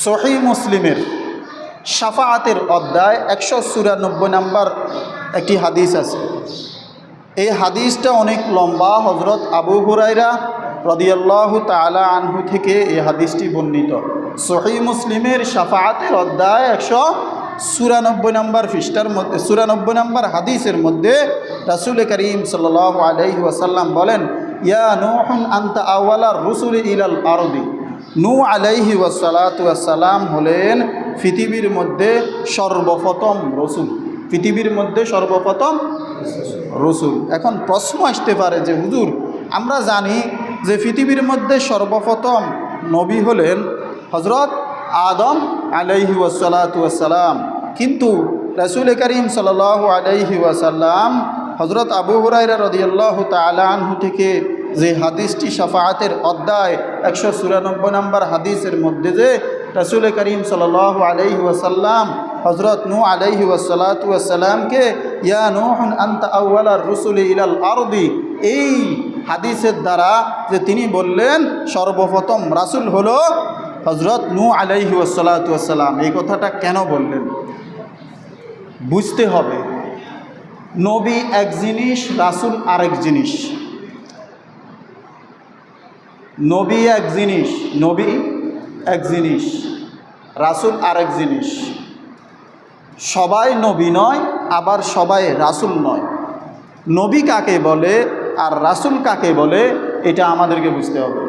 সহিহ মুসলিমের শাফাআতের অধ্যায় 194 নম্বর একটি হাদিস আছে। এই হাদিসটা অনেক লম্বা। হযরত আবু হুরায়রা রাদিয়াল্লাহু তাআলা আনহু থেকে এই হাদিসটি বর্ণিত। সহিহ মুসলিমের শাফাআতের অধ্যায় 194 নম্বর পৃষ্ঠার মধ্যে 94 নম্বর হাদিসের মধ্যে রাসূল করিম সাল্লাল্লাহু আলাইহি ওয়াসাল্লাম বলেন, ইয়া নূহুন আনতা আওয়ালার রুসুলি ইলাল আরদি। নূহ আলাইহি ওয়াসসালাতু ওয়াসসালাম হলেন পৃথিবীর মধ্যে সর্বপ্রথম রসুল। পৃথিবীর মধ্যে সর্বপ্রথম রসুল। এখন প্রশ্ন আসতে পারে যে হুজুর, আমরা জানি যে পৃথিবীর মধ্যে সর্বপ্রথম নবী হলেন হযরত আদম আলাইহি ওয়াসসালাতু ওয়াসসালাম, কিন্তু রাসূল করিম সাল্লাল্লাহু আলাইহি ওয়াসাল্লাম হযরত আবু হুরায়রা রাদিয়াল্লাহু তাআলা আনহু থেকে যে হাদিসটি শাফাআতের অধ্যায় 194 নম্বর হাদিসের মধ্যে যে রাসূল করিম সাল্লাল্লাহু আলাইহি ওয়াসাল্লাম হযরত নূহ আলাইহি ওয়াসসালাতু ওয়াসসালামকে ইয়া নূহুন আনতা আউওয়ালার রুসুলি ইলাল আরদি, এই হাদিসের দ্বারা যে তিনি বললেন সর্বপ্রথম রাসূল হলো হযরত নূহ আলাইহি ওয়াসসালাতু ওয়াসসালাম, এই কথাটা কেন বললেন বুঝতে হবে। নবী এক জিনিস, রাসূল আরেক জিনিস। নবী এক জিনিস, রাসূল আরেক জিনিস। সবাই নবী নয়, আবার সবাই রাসূল নয়। নবী কাকে বলে আর রাসূল কাকে বলে এটা আমাদেরকে বুঝতে হবে।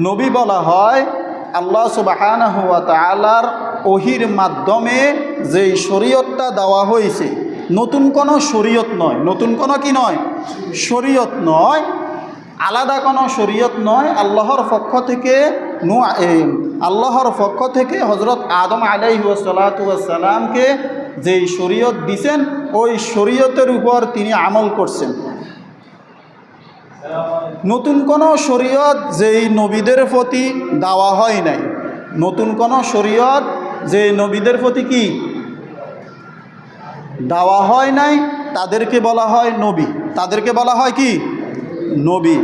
নবী বলা হয় আল্লাহ সুবহানাহু ওয়া তাআলার ওহীর মাধ্যমে যেই শরীয়তটা দেওয়া হয়েছে, নতুন কোনো শরীয়ত নয়, নতুন কোনো কি নয়, শরীয়ত নয়, আলাদা কোনো শরীয়ত নয়। আল্লাহর পক্ষ থেকে হযরত আদম আলাইহি ওয়াসসালাতু ওয়াসসালামকে যেই শরীয়ত দিয়েছেন ওই শরীয়তের উপর তিনি আমল করছেন। নতুন কোনো শরীয়ত যেই নবীদের প্রতি দেওয়া হয় নাই, নতুন কোনো শরীয়ত যে নবীদের প্রতি কি দেওয়া হয় নাই, তাদেরকে বলা হয় নবী, তাদেরকে বলা হয় কি নবী।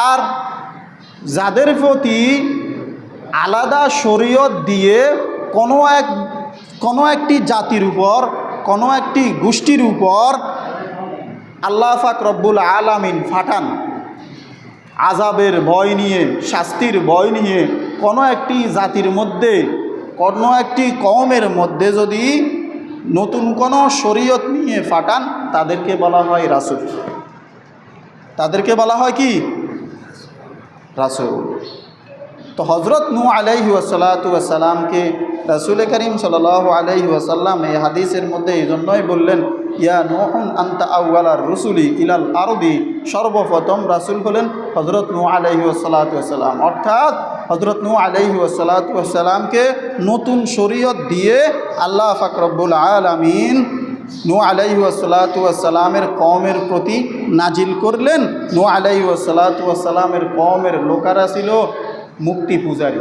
আর যাদের প্রতি আলাদা শরীয়ত দিয়ে কোনো একটি জাতির উপর, কোনো একটি গোষ্ঠীর উপর আল্লাহ পাক রব্বুল আলামিন ফাটান, আযাবের ভয় নিয়ে, শাস্তির ভয় নিয়ে কোনো একটি জাতির মধ্যে, কোনো একটি কওমের মধ্যে যদি নতুন কোনো শরীয়ত নিয়ে ফাটান, তাদেরকে বলা হয় রাসূল, তাদেরকে বলা হয় কি রাসূল। তো হযরত নূহ আলাইহি ওয়াসসালাতু ওয়াসসালামকে রাসূল করিম সাল্লাল্লাহু আলাইহি ওয়াসাল্লাম এই হাদিসের মধ্যে এই জন্যই বললেন, ইয়া নূহুন আনতা আউওয়ালার রুসুলি ইলাল আরদি, সর্বপ্রথম রাসূল হলেন হযরত নূহ আলাইহি ওয়াসসালাতু ওয়াসসালাম। অর্থাৎ হযরত নূহ আলাইহি ওয়াসসালাতু ওয়াসসালামকে নতুন শরীয়ত দিয়ে আল্লাহ পাক রব্বুল আলামিন নূহ আলাইহি ওয়াসসালাতু ওয়াসসালামের কওমের প্রতি নাজিল করলেন। নূহ আলাইহি ওয়াসসালাতু ওয়াসসালামের কওমের লোকেরা ছিল মূর্তি পূজারী।